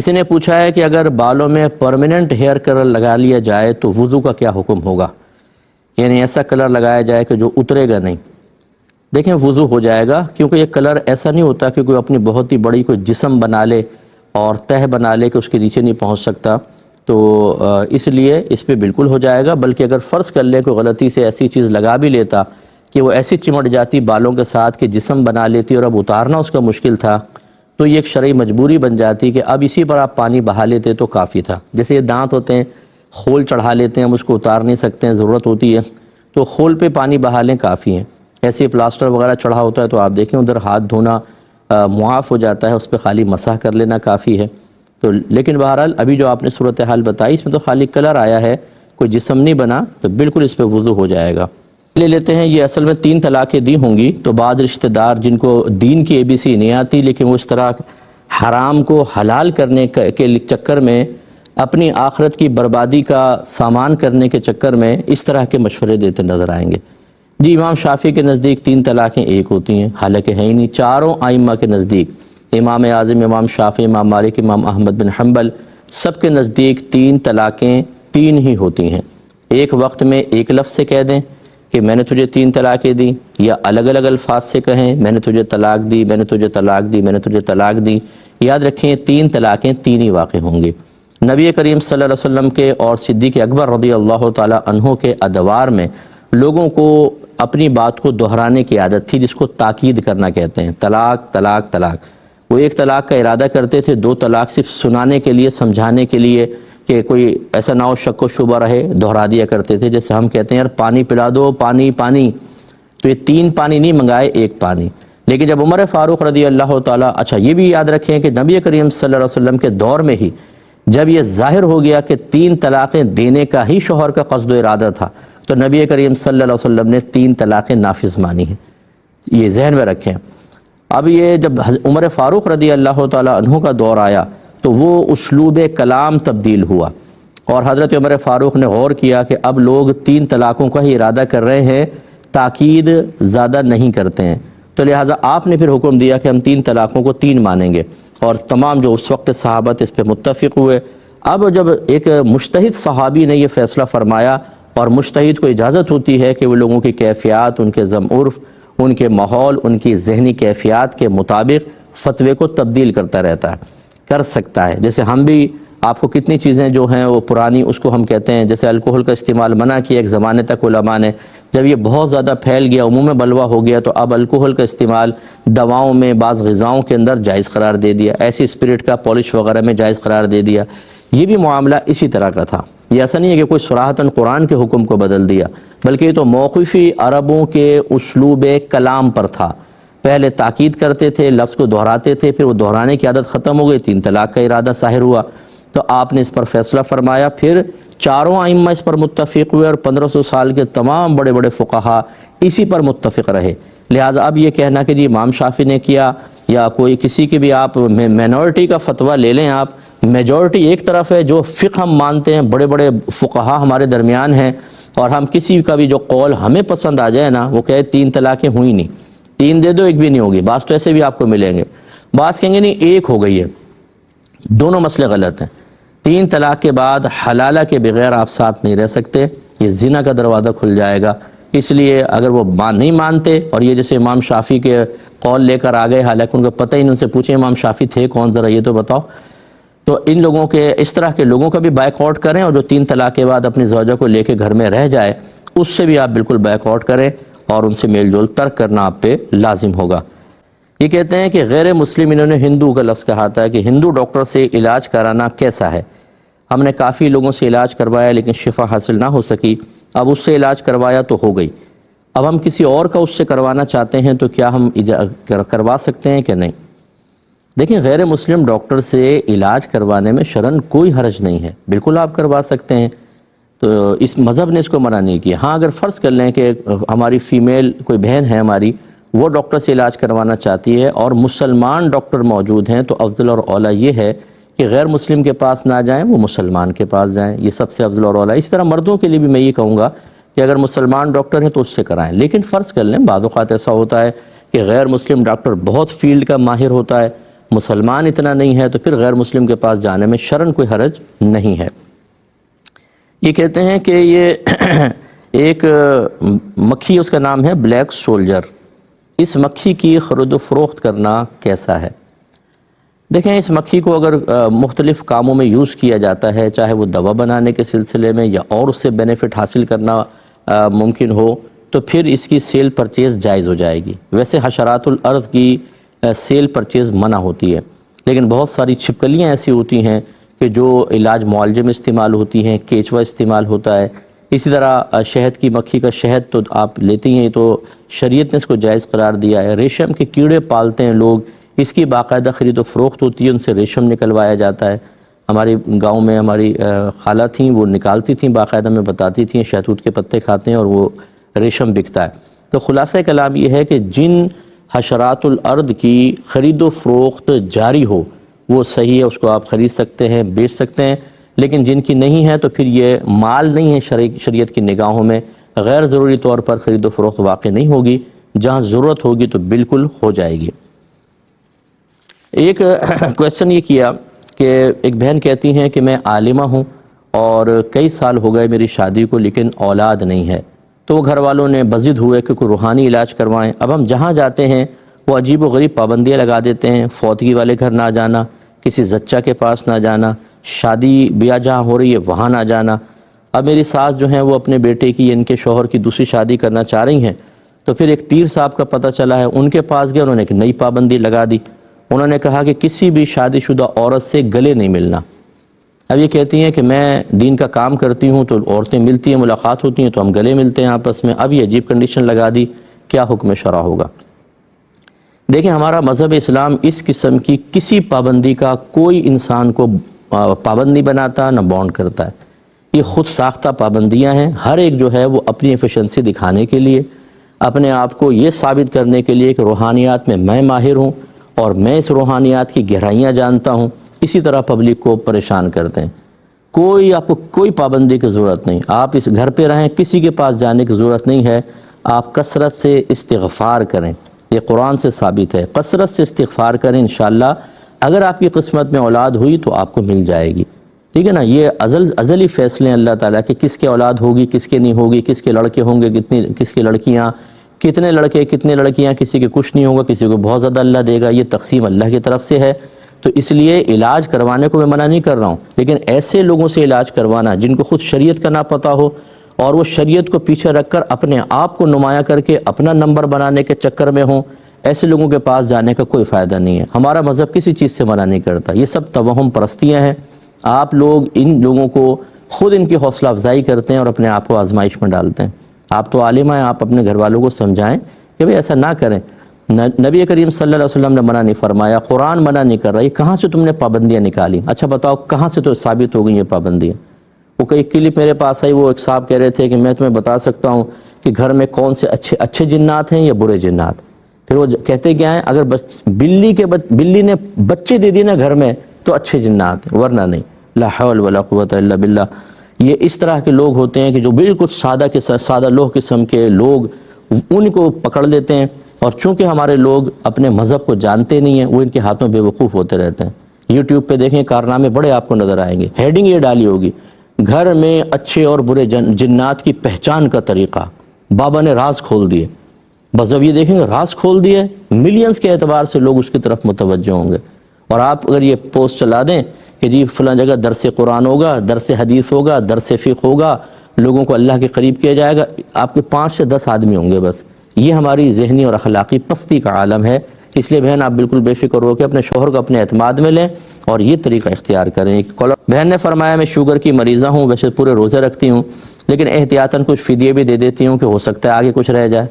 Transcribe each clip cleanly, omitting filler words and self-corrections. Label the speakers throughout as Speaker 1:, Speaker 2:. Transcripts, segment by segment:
Speaker 1: کسی نے پوچھا ہے کہ اگر بالوں میں پرماننٹ ہیئر کلر لگا لیا جائے تو وضو کا کیا حکم ہوگا؟ یعنی ایسا کلر لگایا جائے کہ جو اترے گا نہیں۔ دیکھیں وضو ہو جائے گا، کیونکہ یہ کلر ایسا نہیں ہوتا کہ کوئی اپنی بہت ہی بڑی کوئی جسم بنا لے اور تہ بنا لے کہ اس کے نیچے نہیں پہنچ سکتا، تو اس لیے اس پہ بالکل ہو جائے گا۔ بلکہ اگر فرض کر لیں کوئی غلطی سے ایسی چیز لگا بھی لیتا کہ وہ ایسی چمٹ جاتی بالوں کے ساتھ کہ جسم بنا لیتی اور اب اتارنا اس کا مشکل تھا، تو یہ ایک شرعی مجبوری بن جاتی کہ اب اسی پر آپ پانی بہا لیتے تو کافی تھا۔ جیسے یہ دانت ہوتے ہیں، خول چڑھا لیتے ہیں، ہم اس کو اتار نہیں سکتے ہیں، ضرورت ہوتی ہے تو خول پہ پانی بہا لیں کافی ہیں۔ ایسے پلاسٹر وغیرہ چڑھا ہوتا ہے تو آپ دیکھیں ادھر ہاتھ دھونا معاف ہو جاتا ہے، اس پہ خالی مسح کر لینا کافی ہے۔ تو لیکن بہرحال ابھی جو آپ نے صورتحال بتائی اس میں تو خالی کلر آیا ہے، کوئی جسم نہیں بنا، تو بالکل اس پہ وضو ہو جائے گا۔ لے لیتے ہیں یہ اصل میں 3 طلاقیں دی ہوں گی، تو بعض رشتہ دار جن کو دین کی ABC نہیں آتی لیکن وہ اس طرح حرام کو حلال کرنے کے چکر میں اپنی آخرت کی بربادی کا سامان کرنے کے چکر میں اس طرح کے مشورے دیتے نظر آئیں گے۔ جی امام شافعی کے نزدیک 3 طلاقیں ایک ہوتی ہیں، حالانکہ ہے ہی نہیں۔ چاروں ائمہ کے نزدیک، امام اعظم، امام شافعی، امام مالک، امام احمد بن حنبل، سب کے نزدیک 3 طلاقیں 3 ہی ہوتی ہیں۔ ایک وقت میں ایک لفظ سے کہہ دیں کہ میں نے تجھے 3 طلاقیں دی، یا الگ الگ الفاظ سے کہیں میں نے تجھے طلاق دی، میں نے تجھے طلاق دی، میں نے تجھے طلاق دی۔ یاد رکھیں 3 طلاقیں 3 ہی واقع ہوں گی۔ نبی کریم صلی اللہ علیہ وسلم کے اور صدیق اکبر رضی اللہ تعالی عنہ کے ادوار میں لوگوں کو اپنی بات کو دہرانے کی عادت تھی، جس کو تاکید کرنا کہتے ہیں، طلاق طلاق طلاق۔ وہ ایک طلاق کا ارادہ کرتے تھے، 2 طلاق صرف سنانے کے لیے، سمجھانے کے لیے کہ کوئی ایسا نہ ہو شک و شبہ رہے، دہرا دیا کرتے تھے۔ جیسے ہم کہتے ہیں یار پانی پلا دو، پانی پانی، تو یہ 3 پانی نہیں منگائے، 1 پانی۔ لیکن جب عمر فاروق رضی اللہ تعالیٰ، اچھا یہ بھی یاد رکھیں کہ نبی کریم صلی اللہ علیہ وسلم کے دور میں ہی جب یہ ظاہر ہو گیا کہ 3 طلاقیں دینے کا ہی شوہر کا قصد و ارادہ تھا، تو نبی کریم صلی اللہ علیہ وسلم نے 3 طلاقیں نافذ مانی ہیں، یہ ذہن میں رکھیں۔ اب یہ جب عمر فاروق رضی اللہ تعالیٰ عنہ کا دور آیا تو وہ اسلوب کلام تبدیل ہوا، اور حضرت عمر فاروق نے غور کیا کہ اب لوگ 3 طلاقوں کا ہی ارادہ کر رہے ہیں، تاکید زیادہ نہیں کرتے ہیں، تو لہٰذا آپ نے پھر حکم دیا کہ ہم 3 طلاقوں کو 3 مانیں گے، اور تمام جو اس وقت صحابہ اس پہ متفق ہوئے۔ اب جب ایک مجتہد صحابی نے یہ فیصلہ فرمایا، اور مجتہد کو اجازت ہوتی ہے کہ وہ لوگوں کی کیفیات، ان کے ذم عرف، ان کے ماحول، ان کی ذہنی کیفیات کے مطابق فتوے کو تبدیل کرتا رہتا ہے، کر سکتا ہے۔ جیسے ہم بھی آپ کو کتنی چیزیں جو ہیں وہ پرانی، اس کو ہم کہتے ہیں، جیسے الکوہل کا استعمال منع کیا ایک زمانے تک علماء نے، جب یہ بہت زیادہ پھیل گیا، عموم بلوہ ہو گیا، تو اب الکوہل کا استعمال دواؤں میں، بعض غذاؤں کے اندر جائز قرار دے دیا، ایسی اسپرٹ کا پالش وغیرہ میں جائز قرار دے دیا۔ یہ بھی معاملہ اسی طرح کا تھا، یہ ایسا نہیں ہے کہ کوئی صراحتاً قرآن کے حکم کو بدل دیا، بلکہ یہ تو موقفی عربوں کے اسلوب کلام پر تھا۔ پہلے تاکید کرتے تھے، لفظ کو دہراتے تھے، پھر وہ دہرانے کی عادت ختم ہو گئی، 3 طلاق کا ارادہ ظاہر ہوا، تو آپ نے اس پر فیصلہ فرمایا۔ پھر چاروں ائمہ اس پر متفق ہوئے، اور 1500 سال کے تمام بڑے بڑے فقہا اسی پر متفق رہے۔ لہٰذا اب یہ کہنا کہ جی امام شافعی نے کیا، یا کوئی کسی کے بھی آپ مینورٹی کا فتویٰ لے لیں، آپ میجورٹی ایک طرف ہے جو فقہ ہم مانتے ہیں، بڑے بڑے فقہا ہمارے درمیان ہیں، اور ہم کسی کا بھی جو قول ہمیں پسند آ جائے نا، وہ کہے 3 طلاقیں ہوئی نہیں، 3 دے دو 1 بھی نہیں ہوگی۔ بعض تو ایسے بھی آپ کو ملیں گے، بعض کہیں گے نہیں 1 ہو گئی ہے۔ دونوں مسئلے غلط ہیں۔ 3 طلاق کے بعد حلالہ کے بغیر آپ ساتھ نہیں رہ سکتے، یہ زنا کا دروازہ کھل جائے گا۔ اس لیے اگر وہ نہیں مانتے، اور یہ جیسے امام شافعی کے قول لے کر آ گئے، حالانکہ ان کو پتہ ہی نہیں، ان سے پوچھیں امام شافعی تھے کون، ذرا یہ تو بتاؤ، تو ان لوگوں کے، اس طرح کے لوگوں کا بھی بائک آؤٹ کریں، اور جو 3 طلاق کے بعد اپنی زوجہ کو لے کے گھر میں رہ جائے، اس سے بھی آپ بالکل بائک آؤٹ کریں، اور ان سے میل جول ترک کرنا آپ پہ لازم ہوگا۔ یہ کہتے ہیں کہ غیر مسلم، انہوں نے ہندو کا لفظ کہا تھا، کہ ہندو ڈاکٹر سے علاج کرانا کیسا ہے؟ ہم نے کافی لوگوں سے علاج کروایا لیکن شفا حاصل نہ ہو سکی، اب اس سے علاج کروایا تو ہو گئی، اب ہم کسی اور کا اس سے کروانا چاہتے ہیں تو کیا ہم کروا سکتے ہیں کہ نہیں؟ دیکھیں غیر مسلم ڈاکٹر سے علاج کروانے میں شرعاً کوئی حرج نہیں ہے، بالکل آپ کروا سکتے ہیں، تو اس مذہب نے اس کو منع نہیں کیا۔ ہاں اگر فرض کر لیں کہ ہماری فیمیل کوئی بہن ہے ہماری، وہ ڈاکٹر سے علاج کروانا چاہتی ہے اور مسلمان ڈاکٹر موجود ہیں، تو افضل اور اولیٰ یہ ہے کہ غیر مسلم کے پاس نہ جائیں، وہ مسلمان کے پاس جائیں، یہ سب سے افضل اور اولیٰ۔ اس طرح مردوں کے لیے بھی میں یہ کہوں گا کہ اگر مسلمان ڈاکٹر ہیں تو اس سے کرائیں، لیکن فرض کر لیں بعض اوقات ایسا ہوتا ہے کہ غیر مسلم ڈاکٹر بہت فیلڈ کا ماہر ہوتا ہے، مسلمان اتنا نہیں ہے تو پھر غیر مسلم کے پاس جانے میں شرعاً کوئی حرج نہیں ہے۔ یہ کہتے ہیں کہ یہ ایک مکھی، اس کا نام ہے بلیک سولجر، اس مکھی کی خرید و فروخت کرنا کیسا ہے؟ دیکھیں، اس مکھی کو اگر مختلف کاموں میں یوز کیا جاتا ہے، چاہے وہ دوا بنانے کے سلسلے میں یا اور اس سے بینیفٹ حاصل کرنا ممکن ہو، تو پھر اس کی سیل پرچیز جائز ہو جائے گی۔ ویسے حشرات الارض کی سیل پرچیز منع ہوتی ہے، لیکن بہت ساری چھپکلیاں ایسی ہوتی ہیں کہ جو علاج معالجے میں استعمال ہوتی ہیں، کیچوا استعمال ہوتا ہے۔ اسی طرح شہد کی مکھی کا شہد تو آپ لیتے ہیں، تو شریعت نے اس کو جائز قرار دیا ہے۔ ریشم کے کیڑے پالتے ہیں لوگ، اس کی باقاعدہ خرید و فروخت ہوتی ہے، ان سے ریشم نکلوایا جاتا ہے۔ ہماری گاؤں میں ہماری خالہ تھیں، وہ نکالتی تھیں، باقاعدہ میں بتاتی تھیں، شہتوت کے پتے کھاتے ہیں اور وہ ریشم بکتا ہے۔ تو خلاصہ کلام یہ ہے کہ جن حشرات الارض کی خرید و فروخت جاری ہو وہ صحیح ہے، اس کو آپ خرید سکتے ہیں، بیچ سکتے ہیں، لیکن جن کی نہیں ہے تو پھر یہ مال نہیں ہے، شریعت کی نگاہوں میں غیر ضروری طور پر خرید و فروخت واقع نہیں ہوگی، جہاں ضرورت ہوگی تو بالکل ہو جائے گی۔ ایک کویسچن یہ کیا کہ ایک بہن کہتی ہیں کہ میں عالمہ ہوں اور کئی سال ہو گئے میری شادی کو، لیکن اولاد نہیں ہے، تو وہ گھر والوں نے بضد ہوئے کہ کوئی روحانی علاج کروائیں۔ اب ہم جہاں جاتے ہیں وہ عجیب و غریب پابندیاں لگا دیتے ہیں، فوتگی والے گھر نہ جانا، کسی زچہ کے پاس نہ جانا، شادی بیاہ جہاں ہو رہی ہے وہاں نہ جانا۔ اب میری ساس جو ہیں وہ اپنے بیٹے کی، ان کے شوہر کی دوسری شادی کرنا چاہ رہی ہیں، تو پھر ایک پیر صاحب کا پتہ چلا ہے، ان کے پاس گئے، انہوں نے ایک نئی پابندی لگا دی۔ انہوں نے کہا کہ کسی بھی شادی شدہ عورت سے گلے نہیں ملنا۔ اب یہ کہتی ہیں کہ میں دین کا کام کرتی ہوں تو عورتیں ملتی ہیں، ملاقات ہوتی ہیں تو ہم گلے ملتے ہیں آپس میں۔ اب یہ عجیب کنڈیشن لگا دی، کیا حکم شرع ہوگا؟ دیکھیں، ہمارا مذہب اسلام اس قسم کی کسی پابندی کا کوئی انسان کو پابند نہیں بناتا، نہ بانڈ کرتا ہے۔ یہ خود ساختہ پابندیاں ہیں، ہر ایک جو ہے وہ اپنی ایفیشنسی دکھانے کے لیے، اپنے آپ کو یہ ثابت کرنے کے لیے کہ روحانیات میں ماہر ہوں اور میں اس روحانیات کی گہرائیاں جانتا ہوں، اسی طرح پبلک کو پریشان کرتے ہیں۔ آپ کو کوئی پابندی کی ضرورت نہیں، آپ اس گھر پہ رہیں، کسی کے پاس جانے کی ضرورت نہیں ہے۔ آپ کثرت سے استغفار کریں، یہ قرآن سے ثابت ہے، کثرت سے استغفار کریں، انشاءاللہ اگر آپ کی قسمت میں اولاد ہوئی تو آپ کو مل جائے گی، ٹھیک ہے نا۔ یہ ازلی فیصلے ہیں اللہ تعالیٰ کہ کس کے اولاد ہوگی، کس کے نہیں ہوگی، کس کے لڑکے ہوں گے، کس کے لڑکیاں، کتنے لڑکے کتنے لڑکیاں، کسی کے کچھ نہیں ہوگا، کسی کو بہت زیادہ اللہ دے گا، یہ تقسیم اللہ کی طرف سے ہے۔ تو اس لیے علاج کروانے کو میں منع نہیں کر رہا ہوں، لیکن ایسے لوگوں سے علاج کروانا جن کو خود شریعت کا نہ پتہ ہو اور وہ شریعت کو پیچھے رکھ کر اپنے آپ کو نمایاں کر کے اپنا نمبر بنانے کے چکر میں ہوں، ایسے لوگوں کے پاس جانے کا کوئی فائدہ نہیں ہے۔ ہمارا مذہب کسی چیز سے منع نہیں کرتا، یہ سب توہم پرستیاں ہیں۔ آپ لوگ ان لوگوں کو خود ان کی حوصلہ افزائی کرتے ہیں اور اپنے آپ کو آزمائش میں ڈالتے ہیں۔ آپ تو عالم ہیں، آپ اپنے گھر والوں کو سمجھائیں کہ بھئی ایسا نہ کریں۔ نبی کریم صلی اللہ علیہ وسلم نے منع نہیں فرمایا، قرآن منع نہیں کر رہا، یہ کہاں سے تم نے پابندیاں نکالی؟ اچھا بتاؤ کہاں سے تو ثابت ہو گئی یہ پابندیاں؟ وہ کئی کلپ میرے پاس آئی، وہ ایک صاحب کہہ رہے تھے کہ میں تمہیں بتا سکتا ہوں کہ گھر میں کون سے اچھے جنات ہیں یا برے جنات۔ پھر وہ کہتے کیا ہیں، اگر بلی نے بچے دے دیے نا گھر میں تو اچھے جنات ہیں، ورنہ نہیں۔ لا حول ولا قوت الا باللہ۔ یہ اس طرح کے لوگ ہوتے ہیں کہ جو بالکل سادہ لوہ قسم کے لوگ، ان کو پکڑ لیتے ہیں، اور چونکہ ہمارے لوگ اپنے مذہب کو جانتے نہیں ہیں، وہ ان کے ہاتھوں بے وقوف ہوتے رہتے ہیں۔ یوٹیوب پہ دیکھیں، کارنامے بڑے آپ کو نظر آئیں گے۔ ہیڈنگ یہ ڈالی ہوگی، گھر میں اچھے اور برے جنات کی پہچان کا طریقہ، بابا نے راز کھول دیے۔ بس جب یہ دیکھیں گے راز کھول دیے، ملینز کے اعتبار سے لوگ اس کی طرف متوجہ ہوں گے۔ اور آپ اگر یہ پوسٹ چلا دیں کہ جی فلاں جگہ درس قرآن ہوگا، درس حدیث ہوگا، درس فقہ ہوگا، لوگوں کو اللہ کے قریب کیا جائے گا، آپ کے 5 سے 10 آدمی ہوں گے بس۔ یہ ہماری ذہنی اور اخلاقی پستی کا عالم ہے۔ اس لیے بہن آپ بالکل بے فکر ہو کے اپنے شوہر کو اپنے اعتماد میں لیں اور یہ طریقہ اختیار کریں۔ بہن نے فرمایا میں شوگر کی مریضہ ہوں، ویسے پورے روزے رکھتی ہوں، لیکن احتیاطاً کچھ فدیے بھی دے دیتی ہوں کہ ہو سکتا ہے آگے کچھ رہ جائے۔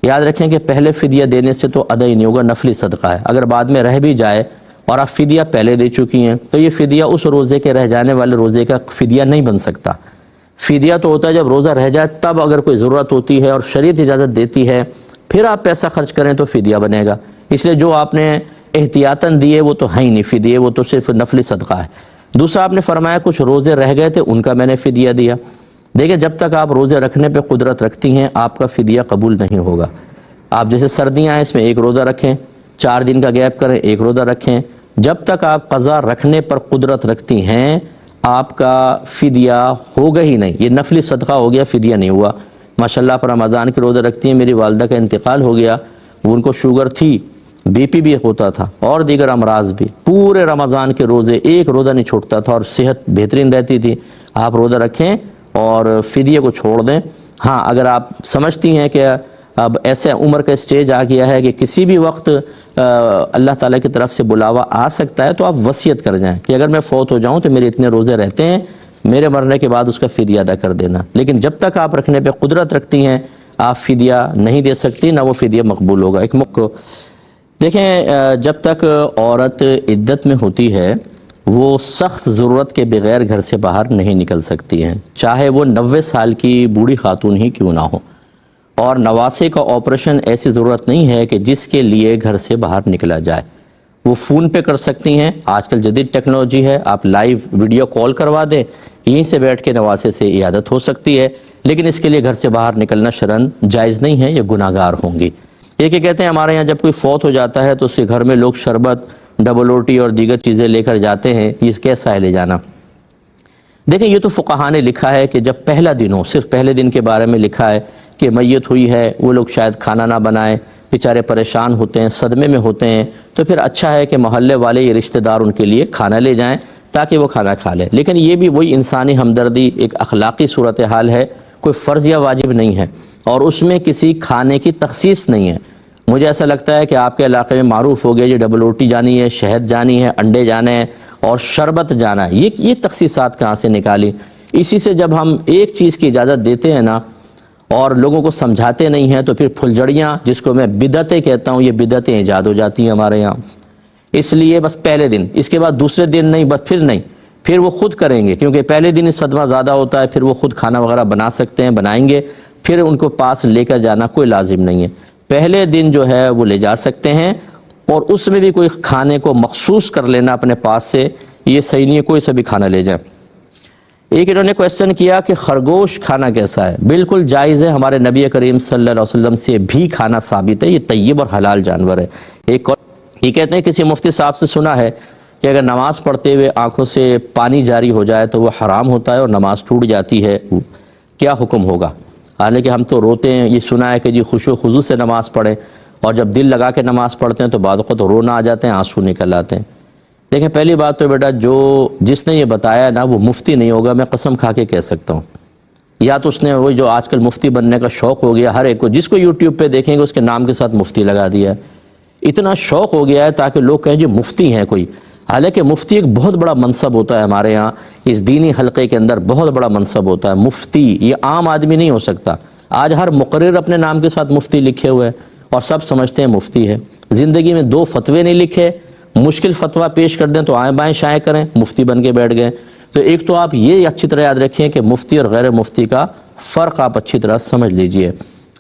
Speaker 1: یاد رکھیں کہ پہلے فدیہ دینے سے تو ادا ہی نہیں ہوگا، نفلی صدقہ ہے۔ اگر بعد میں رہ بھی جائے اور آپ فدیہ پہلے دے چکی ہیں تو یہ فدیہ اس روزے کے رہ جانے والے روزے کا فدیہ نہیں بن سکتا۔ فدیہ تو ہوتا ہے جب روزہ رہ جائے، تب اگر کوئی ضرورت ہوتی ہے اور شریعت اجازت دیتی ہے پھر آپ پیسہ خرچ کریں تو فدیہ بنے گا۔ اس لیے جو آپ نے احتیاطاً دیے وہ تو ہے ہی نہیں فدیے، وہ تو صرف نفلی صدقہ ہے۔ دوسرا آپ نے فرمایا کچھ روزے رہ گئے تھے، ان کا میں نے فدیہ دیا۔ دیکھیں جب تک آپ روزے رکھنے پہ قدرت رکھتی ہیں آپ کا فدیہ قبول نہیں ہوگا۔ آپ جیسے سردیاں ہیں اس میں 1 روزہ رکھیں، 4 دن کا گیپ کریں، 1 روزہ رکھیں، جب تک آپ قضا رکھنے پر قدرت رکھتی ہیں آپ کا فدیہ ہوگا ہی نہیں، یہ نفلی صدقہ ہو گیا، فدیہ نہیں ہوا۔ ماشاءاللہ آپ رمضان کے روزے رکھتی ہیں، میری والدہ کا انتقال ہو گیا، وہ ان کو شوگر تھی، بی پی بھی ہوتا تھا اور دیگر امراض بھی، پورے رمضان کے روزے 1 روزہ نہیں چھوٹتا تھا اور صحت بہترین رہتی تھی۔ آپ روزہ رکھیں اور فدیے کو چھوڑ دیں۔ ہاں اگر آپ سمجھتی ہیں کہ اب ایسے عمر کا اسٹیج آ گیا ہے کہ کسی بھی وقت اللہ تعالیٰ کی طرف سے بلاوا آ سکتا ہے، تو آپ وصیت کر جائیں کہ اگر میں فوت ہو جاؤں تو میرے اتنے روزے رہتے ہیں، میرے مرنے کے بعد اس کا فدیہ ادا کر دینا۔ لیکن جب تک آپ رکھنے پہ قدرت رکھتی ہیں آپ فدیہ نہیں دے سکتی، نہ وہ فدیہ مقبول ہوگا۔ ایک دیکھیں، جب تک عورت عدت میں ہوتی ہے وہ سخت ضرورت کے بغیر گھر سے باہر نہیں نکل سکتی ہیں، چاہے وہ 90 سال کی بوڑھی خاتون ہی کیوں نہ ہو، اور نواسے کا آپریشن ایسی ضرورت نہیں ہے کہ جس کے لیے گھر سے باہر نکلا جائے۔ وہ فون پہ کر سکتی ہیں، آج کل جدید ٹیکنالوجی ہے، آپ لائیو ویڈیو کال کروا دیں، یہیں سے بیٹھ کے نواسے سے عیادت ہو سکتی ہے، لیکن اس کے لیے گھر سے باہر نکلنا شرعاً جائز نہیں ہے، یہ گناہ گار ہوں گی۔ یہ کہ کہتے ہیں ہمارے یہاں جب کوئی فوت ہو جاتا ہے تو اس کے گھر میں لوگ شربت، ڈبل روٹی اور دیگر چیزیں لے کر جاتے ہیں، یہ کیسا ہے لے جانا؟ دیکھیں یہ تو فقہاء نے لکھا ہے کہ جب پہلا دن ہو، صرف پہلے دن کے بارے میں لکھا ہے کہ میت ہوئی ہے، وہ لوگ شاید کھانا نہ بنائیں، بیچارے پریشان ہوتے ہیں، صدمے میں ہوتے ہیں، تو پھر اچھا ہے کہ محلے والے یہ رشتہ دار ان کے لیے کھانا لے جائیں تاکہ وہ کھانا کھا لیں۔ لیکن یہ بھی وہی انسانی ہمدردی، ایک اخلاقی صورتحال ہے، کوئی فرض یا واجب نہیں ہے، اور اس میں کسی کھانے کی تخصیص نہیں ہے۔ مجھے ایسا لگتا ہے کہ آپ کے علاقے میں معروف ہو گیا یہ ڈبل روٹی جانی ہے، شہد جانی ہے، انڈے جانے ہیں اور شربت جانا ہے، یہ تخصیصات کہاں سے نکالی؟ اسی سے جب ہم ایک چیز کی اجازت دیتے ہیں نا اور لوگوں کو سمجھاتے نہیں ہیں تو پھر پھلجھڑیاں، جس کو میں بدعتیں کہتا ہوں، یہ بدعتیں ایجاد ہو جاتی ہیں ہمارے یہاں۔ اس لیے بس پہلے دن، اس کے بعد دوسرے دن نہیں، بس پھر نہیں، پھر وہ خود کریں گے، کیونکہ پہلے دن صدمہ زیادہ ہوتا ہے، پھر وہ خود کھانا وغیرہ بنا سکتے ہیں، بنائیں گے، پھر ان کو پاس لے کر جانا کوئی لازم نہیں ہے۔ پہلے دن جو ہے وہ لے جا سکتے ہیں، اور اس میں بھی کوئی کھانے کو مخصوص کر لینا اپنے پاس سے یہ صحیح نہیں ہے، کوئی سا بھی کھانا لے جائیں۔ ایک انہوں نے کویسچن کیا کہ خرگوش کھانا کیسا ہے؟ بالکل جائز ہے، ہمارے نبی کریم صلی اللہ علیہ وسلم سے بھی کھانا ثابت ہے، یہ طیب اور حلال جانور ہے۔ یہ کہتے ہیں کسی مفتی صاحب سے سنا ہے کہ اگر نماز پڑھتے ہوئے آنکھوں سے پانی جاری ہو جائے تو وہ حرام ہوتا ہے اور نماز ٹوٹ جاتی ہے، کیا حکم ہوگا؟ حالانکہ ہم تو روتے ہیں، یہ سنا ہے کہ جی خشوع و خضوع سے نماز پڑھیں، اور جب دل لگا کے نماز پڑھتے ہیں تو بعض اوقات رونا آ جاتے ہیں، آنسو نکل آتے ہیں۔ دیکھیں پہلی بات تو بیٹا جس نے یہ بتایا نا وہ مفتی نہیں ہوگا، میں قسم کھا کے کہہ سکتا ہوں۔ یا تو اس نے وہ جو آج کل مفتی بننے کا شوق ہو گیا ہر ایک کو، جس کو یوٹیوب پہ دیکھیں گے اس کے نام کے ساتھ مفتی لگا دیا ہے، اتنا شوق ہو گیا ہے تاکہ لوگ کہیں جی مفتی ہیں کوئی۔ حالانکہ مفتی ایک بہت بڑا منصب ہوتا ہے ہمارے ہاں، اس دینی حلقے کے اندر بہت بڑا منصب ہوتا ہے مفتی، یہ عام آدمی نہیں ہو سکتا۔ آج ہر مقرر اپنے نام کے ساتھ مفتی لکھے ہوئے اور سب سمجھتے ہیں مفتی ہے۔ زندگی میں 2 فتوے نہیں لکھے، مشکل فتویٰ پیش کر دیں تو آئیں بائیں شائیں کریں، مفتی بن کے بیٹھ گئے۔ تو ایک تو آپ یہ اچھی طرح یاد رکھیں کہ مفتی اور غیر مفتی کا فرق آپ اچھی طرح سمجھ لیجئے،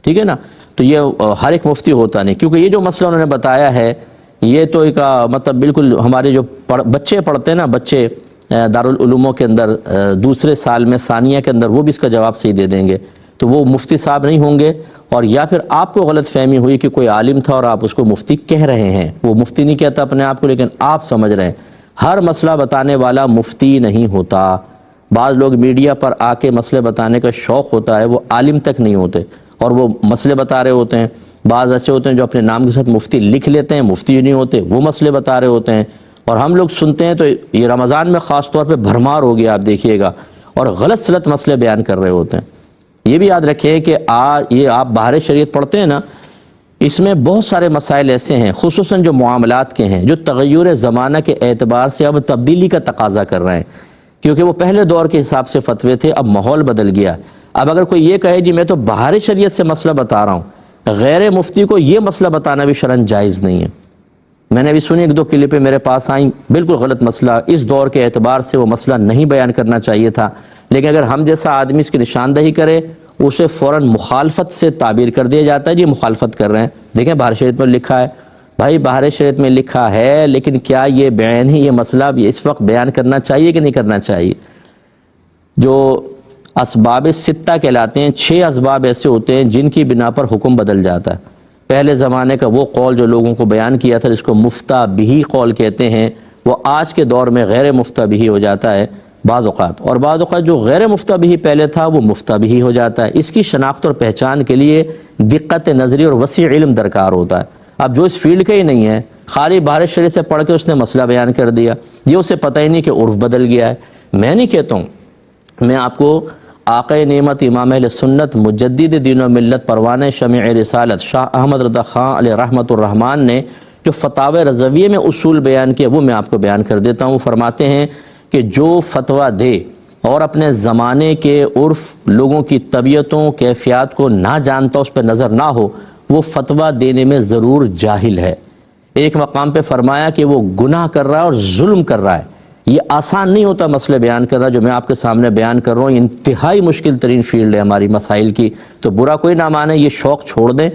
Speaker 1: ٹھیک ہے نا؟ تو یہ ہر ایک مفتی ہوتا نہیں، کیونکہ یہ جو مسئلہ انہوں نے بتایا ہے یہ تو ایک مطلب بالکل ہمارے جو بچے پڑھتے ہیں نا، بچے دارالعلوموں کے اندر دوسرے سال میں ثانیہ کے اندر، وہ بھی اس کا جواب صحیح دے دیں گے، تو وہ مفتی صاحب نہیں ہوں گے۔ اور یا پھر آپ کو غلط فہمی ہوئی کہ کوئی عالم تھا اور آپ اس کو مفتی کہہ رہے ہیں، وہ مفتی نہیں کہتا اپنے آپ کو، لیکن آپ سمجھ رہے ہیں۔ ہر مسئلہ بتانے والا مفتی نہیں ہوتا، بعض لوگ میڈیا پر آ کے مسئلے بتانے کا شوق ہوتا ہے، وہ عالم تک نہیں ہوتے اور وہ مسئلے بتا رہے ہوتے ہیں۔ بعض ایسے ہوتے ہیں جو اپنے نام کے ساتھ مفتی لکھ لیتے ہیں، مفتی نہیں ہوتے، وہ مسئلے بتا رہے ہوتے ہیں، اور ہم لوگ سنتے ہیں تو یہ رمضان میں خاص طور پہ بھرمار ہو گیا، آپ دیکھیے گا، اور غلط سلط مسئلے بیان کر رہے ہوتے ہیں۔ یہ بھی یاد رکھیں کہ یہ آپ بہار شریعت پڑھتے ہیں نا، اس میں بہت سارے مسائل ایسے ہیں، خصوصاً جو معاملات کے ہیں، جو تغیر زمانہ کے اعتبار سے اب تبدیلی کا تقاضا کر رہے ہیں، کیونکہ وہ پہلے دور کے حساب سے فتوے تھے، اب ماحول بدل گیا۔ اب اگر کوئی یہ کہے جی میں تو بہار شریعت سے مسئلہ بتا رہا ہوں، غیر مفتی کو یہ مسئلہ بتانا بھی شرعاً جائز نہیں ہے۔ میں نے ابھی سنی 1-2 کلپیں میرے پاس آئیں، بالکل غلط مسئلہ، اس دور کے اعتبار سے وہ مسئلہ نہیں بیان کرنا چاہیے تھا، لیکن اگر ہم جیسا آدمی اس کی نشاندہی کرے اسے فوراً مخالفت سے تعبیر کر دیا جاتا ہے، جی مخالفت کر رہے ہیں۔ دیکھیں بہار شریعت میں لکھا ہے، بھائی بہار شریعت میں لکھا ہے، لیکن کیا یہ بیان ہی یہ مسئلہ بھی اس وقت بیان کرنا چاہیے کہ نہیں کرنا چاہیے؟ جو اسباب 6 کہلاتے ہیں، 6 اسباب ایسے ہوتے ہیں جن کی بنا پر حکم بدل جاتا ہے۔ پہلے زمانے کا وہ قول جو لوگوں کو بیان کیا تھا، جس کو مفتہ بہی قول کہتے ہیں، وہ آج کے دور میں غیر مفتہ بہی ہو جاتا ہے بعض اوقات، اور بعض اوقات جو غیر مفتہ بہی پہلے تھا وہ مفتہ بہی ہو جاتا ہے۔ اس کی شناخت اور پہچان کے لیے دقت نظری اور وسیع علم درکار ہوتا ہے۔ اب جو اس فیلڈ کا ہی نہیں ہے، خالی بہار شریف سے پڑھ کے اس نے مسئلہ بیان کر دیا، یہ اسے پتہ ہی نہیں کہ عرف بدل گیا ہے۔ میں نہیں کہتا ہوں، میں آپ کو آقا نعمت امام اہل سنت مجدد دین و ملت پروانہ شمع رسالت شاہ احمد رضا خان علیہ رحمۃ الرحمن نے جو فتاوی رضویہ میں اصول بیان کیا، وہ میں آپ کو بیان کر دیتا ہوں۔ فرماتے ہیں کہ جو فتویٰ دے اور اپنے زمانے کے عرف، لوگوں کی طبیعتوں، کیفیات کو نہ جانتا، اس پہ نظر نہ ہو، وہ فتویٰ دینے میں ضرور جاہل ہے۔ ایک مقام پہ فرمایا کہ وہ گناہ کر رہا ہے اور ظلم کر رہا ہے۔ یہ آسان نہیں ہوتا مسئلے بیان کرنا جو میں آپ کے سامنے بیان کر رہا ہوں، انتہائی مشکل ترین فیلڈ ہے ہماری مسائل کی، تو برا کوئی نہ مانے، یہ شوق چھوڑ دیں۔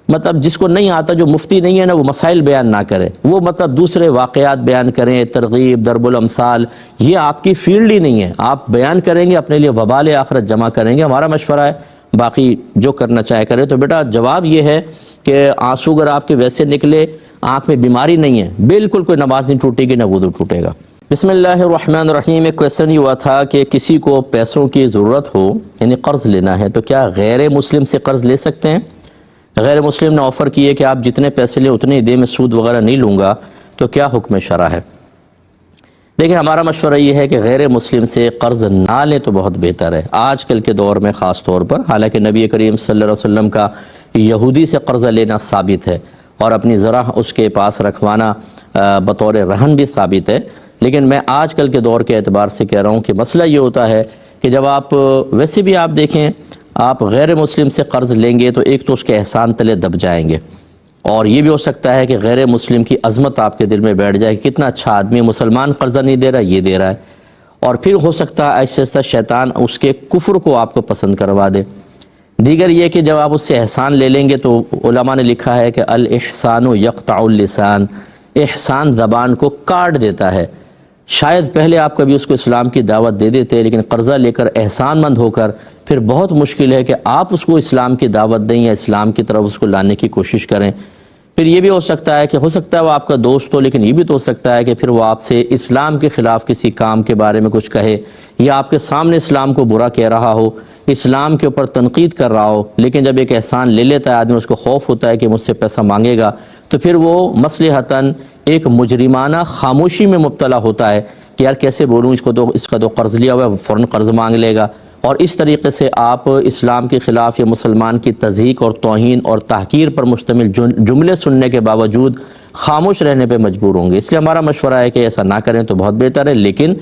Speaker 1: مطلب جس کو نہیں آتا، جو مفتی نہیں ہے نا، وہ مسائل بیان نہ کرے، وہ مطلب دوسرے واقعات بیان کریں، ترغیب، ضرب الامثال، یہ آپ کی فیلڈ ہی نہیں ہے۔ آپ بیان کریں گے، اپنے لیے وبال آخرت جمع کریں گے، ہمارا مشورہ ہے، باقی جو کرنا چاہے کرے۔ تو بیٹا جواب یہ ہے کہ آنسو اگر آپ کے ویسے نکلے، آنکھ میں بیماری نہیں ہے، بالکل کوئی نماز نہیں ٹوٹے گی، نہ وضو ٹوٹے گا۔ بسم اللہ الرحمن الرحیم۔ ایک کویسچن یہ ہوا تھا کہ کسی کو پیسوں کی ضرورت ہو، یعنی قرض لینا ہے، تو کیا غیر مسلم سے قرض لے سکتے ہیں؟ غیر مسلم نے آفر کی ہے کہ آپ جتنے پیسے لیں اتنے ہی دیں، میں سود وغیرہ نہیں لوں گا، تو کیا حکم شرع ہے؟ دیکھیں، ہمارا مشورہ یہ ہے کہ غیر مسلم سے قرض نہ لیں تو بہت بہتر ہے آج کل کے دور میں خاص طور پر۔ حالانکہ نبی کریم صلی اللہ علیہ وسلم کا یہودی سے قرض لینا ثابت ہے اور اپنی ذرا اس کے پاس رکھوانا بطور رہن بھی ثابت ہے، لیکن میں آج کل کے دور کے اعتبار سے کہہ رہا ہوں کہ مسئلہ یہ ہوتا ہے کہ جب آپ ویسے بھی آپ دیکھیں، آپ غیر مسلم سے قرض لیں گے تو ایک تو اس کے احسان تلے دب جائیں گے، اور یہ بھی ہو سکتا ہے کہ غیر مسلم کی عظمت آپ کے دل میں بیٹھ جائے کہ کتنا اچھا آدمی ہے، مسلمان قرضہ نہیں دے رہا، یہ دے رہا ہے، اور پھر ہو سکتا ہے ایسے ایسا شیطان اس کے کفر کو آپ کو پسند کروا دے۔ دیگر یہ کہ جب آپ اس سے احسان لے لیں گے تو علماء نے لکھا ہے کہ الاحسان یقطع اللسان، احسان زبان کو کاٹ دیتا ہے۔ شاید پہلے آپ کبھی اس کو اسلام کی دعوت دے دیتے، لیکن قرضہ لے کر احسان مند ہو کر پھر بہت مشکل ہے کہ آپ اس کو اسلام کی دعوت دیں یا اسلام کی طرف اس کو لانے کی کوشش کریں۔ پھر یہ بھی ہو سکتا ہے کہ وہ آپ کا دوست ہو، لیکن یہ بھی تو ہو سکتا ہے کہ پھر وہ آپ سے اسلام کے خلاف کسی کام کے بارے میں کچھ کہے، یا آپ کے سامنے اسلام کو برا کہہ رہا ہو، اسلام کے اوپر تنقید کر رہا ہو، لیکن جب ایک احسان لے لیتا ہے آدمی، اس کو خوف ہوتا ہے کہ مجھ سے پیسہ مانگے گا، تو پھر وہ مصلحتاً ایک مجرمانہ خاموشی میں مبتلا ہوتا ہے کہ یار کیسے بولوں، اس کا تو قرض لیا ہوا ہے، فوراً قرض مانگ لے گا، اور اس طریقے سے آپ اسلام کے خلاف یا مسلمان کی تضحیک اور توہین اور تحقیر پر مشتمل جملے سننے کے باوجود خاموش رہنے پہ مجبور ہوں گے۔ اس لیے ہمارا مشورہ ہے کہ ایسا نہ کریں تو بہت بہتر ہے، لیکن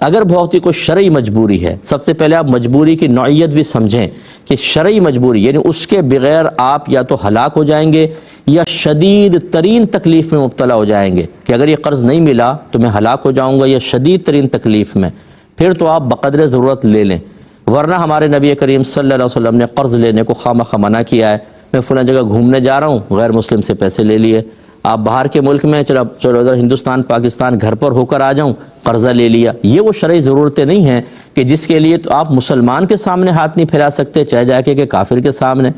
Speaker 1: اگر بہت ہی کوئی شرعی مجبوری ہے، سب سے پہلے آپ مجبوری کی نوعیت بھی سمجھیں کہ شرعی مجبوری یعنی اس کے بغیر آپ یا تو ہلاک ہو جائیں گے یا شدید ترین تکلیف میں مبتلا ہو جائیں گے، کہ اگر یہ قرض نہیں ملا تو میں ہلاک ہو جاؤں گا یا شدید ترین تکلیف میں، پھر تو آپ بقدر ضرورت لے لیں، ورنہ ہمارے نبی کریم صلی اللہ علیہ وسلم نے قرض لینے کو خواہ منع کیا ہے۔ میں فلاں جگہ گھومنے جا رہا ہوں، غیر مسلم سے پیسے لے لیے، آپ باہر کے ملک میں چلو ادھر ہندوستان پاکستان گھر پر ہو کر آ جاؤں، قرضہ لے لیا۔ یہ وہ شرعی ضرورتیں نہیں ہیں کہ جس کے لیے تو آپ مسلمان کے سامنے ہاتھ نہیں پھیلا سکتے، چاہے جا کے کہ کافر کے سامنے۔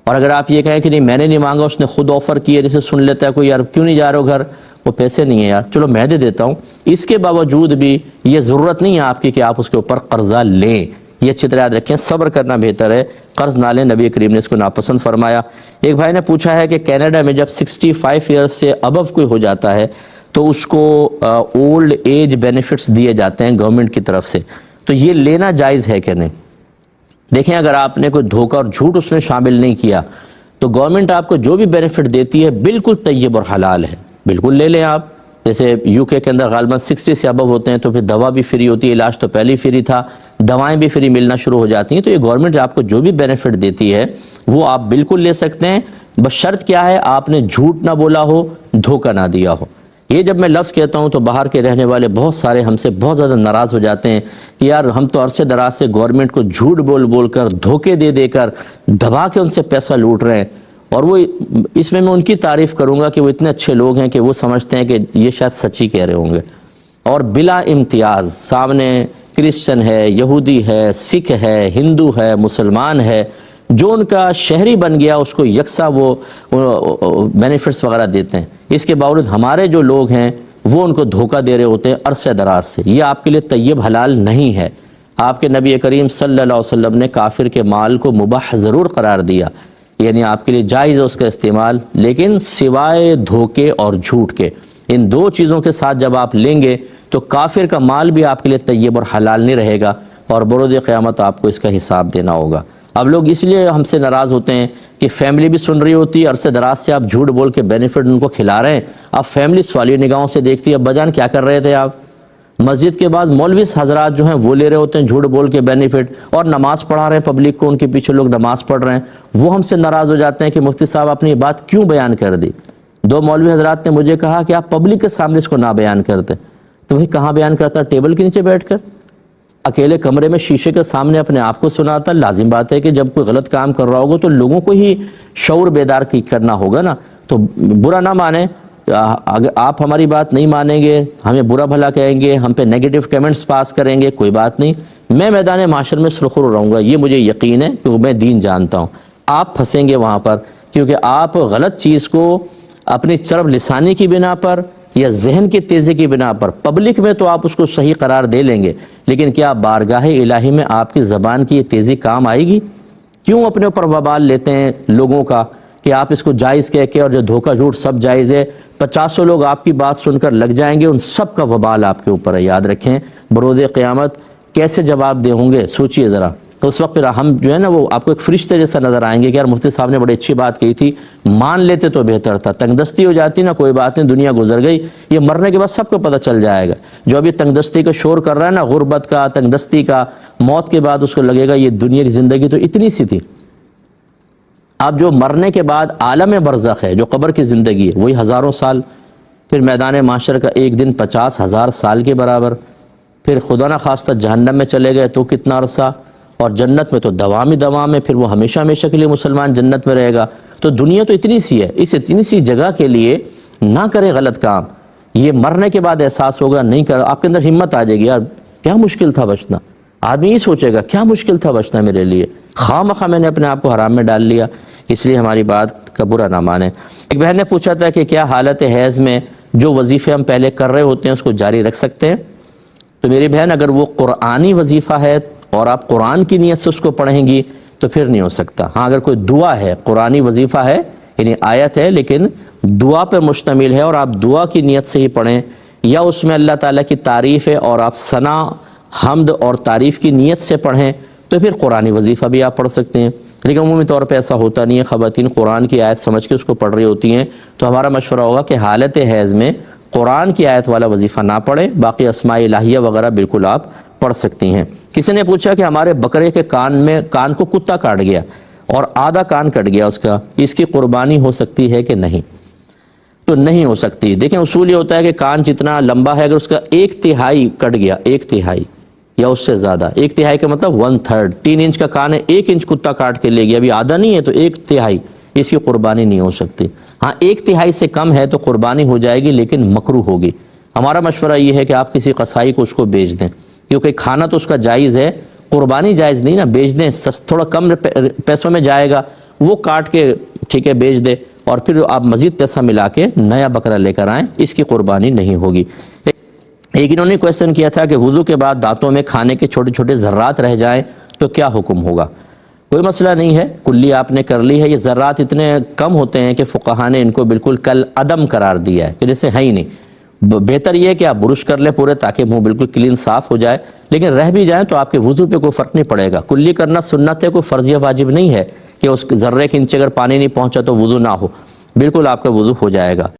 Speaker 1: اور اگر آپ یہ کہیں کہ نہیں میں نے نہیں مانگا، اس نے خود آفر کیا، جسے سن لیتا ہے کوئی، یار کیوں نہیں جا رہے ہو گھر، وہ پیسے نہیں ہیں یار، چلو میں دے دیتا ہوں، اس کے باوجود بھی یہ ضرورت نہیں ہے آپ کی کہ آپ اس کے اوپر قرضہ لیں۔ یہ اچھی طرح یاد رکھیں، صبر کرنا بہتر ہے، قرض نہ لیں، نبی کریم نے اس کو ناپسند فرمایا۔ ایک بھائی نے پوچھا ہے کہ کینیڈا میں جب 65 ایئرز سے ابو کوئی ہو جاتا ہے تو اس کو اولڈ ایج بینیفٹس دیے جاتے ہیں گورنمنٹ کی طرف سے، تو یہ لینا جائز ہے کہ نہیں؟ دیکھیں، اگر آپ نے کوئی دھوکہ اور جھوٹ اس میں شامل نہیں کیا تو گورنمنٹ آپ کو جو بھی بینیفٹ دیتی ہے بالکل طیب اور حلال ہے، بالکل لے لیں آپ۔ جیسے یو کے اندر غالباً 60 سے ابو ہوتے ہیں تو پھر دوا بھی فری ہوتی ہے، علاج تو پہلے ہی فری تھا، دوائیں بھی فری ملنا شروع ہو جاتی ہیں، تو یہ گورنمنٹ آپ کو جو بھی بینیفٹ دیتی ہے وہ آپ بالکل لے سکتے ہیں، بس شرط کیا ہے، آپ نے جھوٹ نہ بولا ہو، دھوکہ نہ دیا ہو۔ یہ جب میں لفظ کہتا ہوں تو باہر کے رہنے والے بہت سارے ہم سے بہت زیادہ ناراض ہو جاتے ہیں کہ یار ہم تو عرصے دراز سے گورنمنٹ کو جھوٹ بول کر، دھوکے دے کر، دبا کے ان سے پیسہ لوٹ رہے ہیں، اور وہ اس میں ان کی تعریف کروں گا کہ وہ اتنے اچھے لوگ ہیں کہ وہ سمجھتے ہیں کہ یہ شاید سچی کہہ رہے ہوں گے، اور بلا امتیاز سامنے کرسچن ہے، یہودی ہے، سکھ ہے، ہندو ہے، مسلمان ہے، جو ان کا شہری بن گیا اس کو یکساں وہ بینیفٹس وغیرہ دیتے ہیں، اس کے باوجود ہمارے جو لوگ ہیں وہ ان کو دھوکہ دے رہے ہوتے ہیں عرصہ دراز سے۔ یہ آپ کے لیے طیب حلال نہیں ہے۔ آپ کے نبی کریم صلی اللہ علیہ وسلم نے کافر کے مال کو مباح ضرور قرار دیا، یعنی آپ کے لیے جائز ہے اس کا استعمال، لیکن سوائے دھوکے اور جھوٹ کے۔ ان دو چیزوں کے ساتھ جب آپ لیں گے تو کافر کا مال بھی آپ کے لیے طیب اور حلال نہیں رہے گا، اور بروز قیامت آپ کو اس کا حساب دینا ہوگا۔ اب لوگ اس لیے ہم سے ناراض ہوتے ہیں کہ فیملی بھی سن رہی ہوتی ہے، عرصے دراز سے آپ جھوٹ بول کے بینیفٹ ان کو کھلا رہے ہیں، اب فیملی سوالیہ نگاہوں سے دیکھتی ہے، ابا جان کیا کر رہے تھے آپ؟ مسجد کے بعد مولوی حضرات جو ہیں وہ لے رہے ہوتے ہیں جھوٹ بول کے بینیفٹ، اور نماز پڑھا رہے ہیں پبلک کو، ان کے پیچھے لوگ نماز پڑھ رہے ہیں، وہ ہم سے ناراض ہو جاتے ہیں کہ مفتی صاحب آپ نے یہ بات کیوں بیان کر دی؟ دو مولوی حضرات نے مجھے کہا کہ آپ پبلک کے سامنے اس کو نہ بیان کرتے، تو وہی کہاں بیان کرتا؟ ٹیبل کے نیچے بیٹھ کر، اکیلے کمرے میں شیشے کے سامنے اپنے آپ کو سناتا۔ لازم بات ہے کہ جب کوئی غلط کام کر رہا ہوگا تو لوگوں کو ہی شعور بیدار کرنا ہوگا نا، تو برا نہ مانیں۔ اگر آپ ہماری بات نہیں مانیں گے، ہمیں برا بھلا کہیں گے، ہم پہ نیگیٹو کمنٹس پاس کریں گے، کوئی بات نہیں، میں میدان معاشر میں سرخرو رہوں گا، یہ مجھے یقین ہے کہ میں دین جانتا ہوں۔ آپ پھنسیں گے وہاں پر، کیونکہ آپ غلط چیز کو اپنی چرب لسانی کی بنا پر یا ذہن کی تیزی کی بنا پر، پبلک میں تو آپ اس کو صحیح قرار دے لیں گے، لیکن کیا بارگاہ الہی میں آپ کی زبان کی یہ تیزی کام آئے گی؟ کیوں اپنے اوپر وبال لیتے ہیں لوگوں کا کہ آپ اس کو جائز کہہ کے، اور جو دھوکہ جھوٹ سب جائز ہے، 50 لوگ آپ کی بات سن کر لگ جائیں گے، ان سب کا وبال آپ کے اوپر ہے۔ یاد رکھیں بروز قیامت کیسے جواب دے ہوں گے، سوچئے ذرا۔ تو اس وقت پھر ہم جو ہے نا وہ آپ کو ایک فرشتے جیسا نظر آئیں گے کہ یار مفتی صاحب نے بڑی اچھی بات کہی تھی، مان لیتے تو بہتر تھا۔ تنگ دستی ہو جاتی نا، کوئی بات نہیں، دنیا گزر گئی، یہ مرنے کے بعد سب کو پتہ چل جائے گا۔ جو ابھی تنگ دستی کا شور کر رہا ہے نا، غربت کا، تنگ دستی کا، موت کے بعد اس کو لگے گا یہ دنیا کی زندگی تو اتنی سی تھی۔ اب جو مرنے کے بعد عالم برزخ ہے، جو قبر کی زندگی ہے، وہی ہزاروں سال، پھر میدان محشر کا ایک دن 50,000 سال کے برابر، پھر خدا نہ خواستہ جہنم میں چلے گئے تو کتنا عرصہ، اور جنت میں تو دوام ہی دوام ہے، پھر وہ ہمیشہ ہمیشہ کے لیے مسلمان جنت میں رہے گا۔ تو دنیا تو اتنی سی ہے، اس اتنی سی جگہ کے لیے نہ کرے غلط کام۔ یہ مرنے کے بعد احساس ہوگا، نہیں کر، آپ کے اندر ہمت آ جائے گی، یار کیا مشکل تھا بچنا۔ آدمی یہ سوچے گا کیا مشکل تھا بچنا میرے لیے، خواہ مخواہ میں نے اپنے آپ کو حرام میں ڈال لیا، اس لیے ہماری بات کا برا نہ مانیں۔ ایک بہن نے پوچھا تھا کہ کیا حالت حیض میں جو وظیفے ہم پہلے کر رہے ہوتے ہیں اس کو جاری رکھ سکتے ہیں؟ تو میری بہن، اگر وہ قرآنی وظیفہ ہے اور آپ قرآن کی نیت سے اس کو پڑھیں گی تو پھر نہیں ہو سکتا۔ ہاں اگر کوئی دعا ہے، قرآنی وظیفہ ہے یعنی آیت ہے لیکن دعا پر مشتمل ہے، اور آپ دعا کی نیت سے ہی پڑھیں، یا اس میں اللہ تعالیٰ کی تعریف ہے اور آپ ثنا، حمد اور تعریف کی نیت سے پڑھیں، تو پھر قرآنی وظیفہ بھی آپ پڑھ سکتے ہیں۔ لیکن عمومی طور پہ ایسا ہوتا نہیں ہے، خواتین قرآن کی آیت سمجھ کے اس کو پڑھ رہی ہوتی ہیں، تو ہمارا مشورہ ہوگا کہ حالت حیض میں قرآن کی آیت والا وظیفہ نہ پڑھیں، باقی اسماء الہیہ وغیرہ بالکل آپ پڑھ سکتی ہیں۔ کسی نے پوچھا کہ ہمارے بکرے کے کان کو کتا کاٹ گیا اور آدھا کان کٹ گیا اس کی قربانی ہو سکتی ہے کہ نہیں؟ تو نہیں ہو سکتی۔ دیکھیں اصول یہ ہوتا ہے کہ کان جتنا لمبا ہے، اگر اس کا 1/3 کٹ گیا، 1/3 یا اس سے زیادہ، 1/3 کا مطلب 1/3، 3 انچ کا کان ہے، 1 انچ کتا کاٹ کے لے گیا، ابھی آدھا نہیں ہے تو 1/3، اس کی قربانی نہیں ہو سکتی۔ ہاں 1/3 سے کم ہے تو قربانی ہو جائے گی لیکن مکروہ ہوگی۔ ہمارا مشورہ یہ ہے کہ آپ کسی قصائی کو اس کو بیچ دیں، کیونکہ کھانا تو اس کا جائز ہے، قربانی جائز نہیں نا، بیچ دیں، تھوڑا کم پیسوں میں جائے گا، وہ کاٹ کے ٹھیک ہے بیچ دے، اور پھر آپ مزید پیسہ ملا کے نیا بکرا لے کر آئیں، اس کی قربانی نہیں ہوگی۔ ایک انہوں نے کویسچن کیا تھا کہ وضو کے بعد دانتوں میں کھانے کے چھوٹے چھوٹے ذرات رہ جائیں تو کیا حکم ہوگا؟ کوئی مسئلہ نہیں ہے، کلی آپ نے کر لی ہے، یہ ذرات اتنے کم ہوتے ہیں کہ فقہاء نے ان کو بالکل کل عدم قرار دیا ہے کہ جیسے ہے ہی نہیں۔ بہتر یہ ہے کہ آپ برش کر لیں پورے، تاکہ منہ بالکل کلین صاف ہو جائے، لیکن رہ بھی جائیں تو آپ کے وضو پہ کوئی فرق نہیں پڑے گا۔ کلی کرنا سنت ہے، کوئی فرضیہ واجب نہیں ہے کہ اس ذرے کے نیچے اگر پانی نہیں پہنچا تو وضو نہ ہو، بالکل آپ کا وضو ہو جائے گا۔